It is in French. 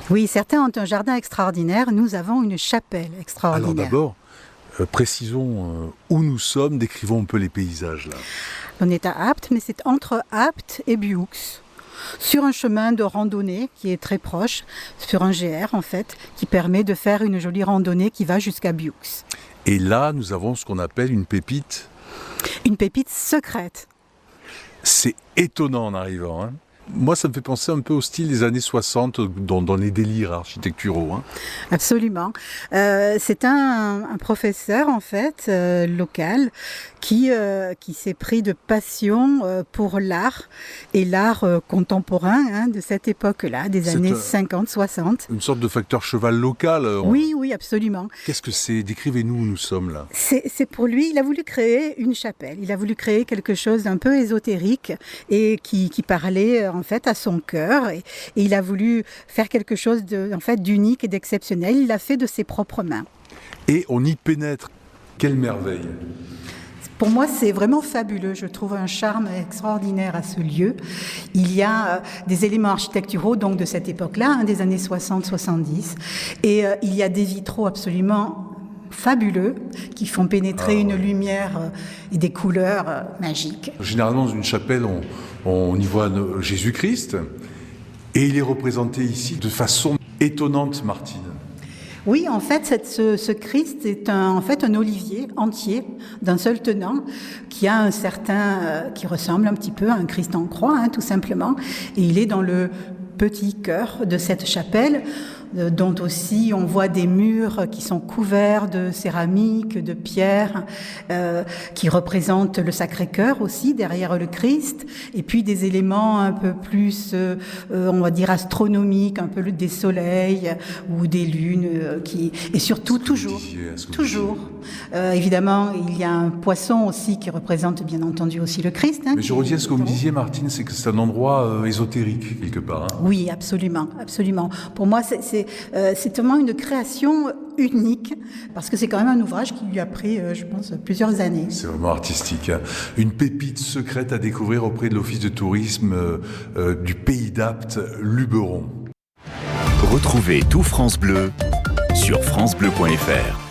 Oui, certains ont un jardin extraordinaire, nous avons une chapelle extraordinaire. Alors d'abord, précisons où nous sommes, décrivons un peu les paysages là. On est à Apt, mais c'est entre Apt et Buux, sur un chemin de randonnée qui est très proche, sur un GR en fait, qui permet de faire une jolie randonnée qui va jusqu'à Buux. Et là, nous avons ce qu'on appelle une pépite. Une pépite secrète. C'est étonnant en arrivant, hein. Moi, ça me fait penser un peu au style des années 60, dans les délires architecturaux, hein. Absolument. C'est un professeur en fait local qui s'est pris de passion pour l'art et l'art contemporain hein, de cette époque-là, des années 50-60. Une sorte de facteur cheval local. Oui, absolument. Qu'est-ce que c'est? Décrivez-nous où nous sommes là. C'est pour lui, il a voulu créer une chapelle. Il a voulu créer quelque chose d'un peu ésotérique et qui parlait en fait à son cœur. Et il a voulu faire quelque chose d'unique et d'exceptionnel. Il l'a fait de ses propres mains. Et on y pénètre. Quelle merveille! Pour moi, c'est vraiment fabuleux. Je trouve un charme extraordinaire à ce lieu. Il y a des éléments architecturaux donc de cette époque-là, hein, des années 60-70. Et il y a des vitraux absolument fabuleux qui font pénétrer une lumière et des couleurs magiques. Généralement, dans une chapelle, on y voit Jésus-Christ. Et il est représenté ici de façon étonnante, Martine. Oui, en fait, ce Christ est un olivier entier d'un seul tenant qui a qui ressemble un petit peu à un Christ en croix, hein, tout simplement. Et il est dans le petit chœur de cette chapelle, dont aussi on voit des murs qui sont couverts de céramique, de pierre, qui représentent le Sacré-Cœur aussi derrière le Christ, et puis des éléments un peu plus, on va dire astronomiques, un peu des soleils ou des lunes, et surtout toujours, évidemment, il y a un poisson aussi qui représente bien entendu aussi le Christ. Hein, mais je reviens à ce que vous me disiez, Martine, c'est que c'est un endroit ésotérique quelque part. Hein. Oui, absolument. Pour moi, c'est vraiment une création unique, parce que c'est quand même un ouvrage qui lui a pris, je pense, plusieurs années. C'est vraiment artistique. Hein. Une pépite secrète à découvrir auprès de l'Office de tourisme du Pays d'Apt, Luberon. Retrouvez tout France Bleu sur francebleu.fr.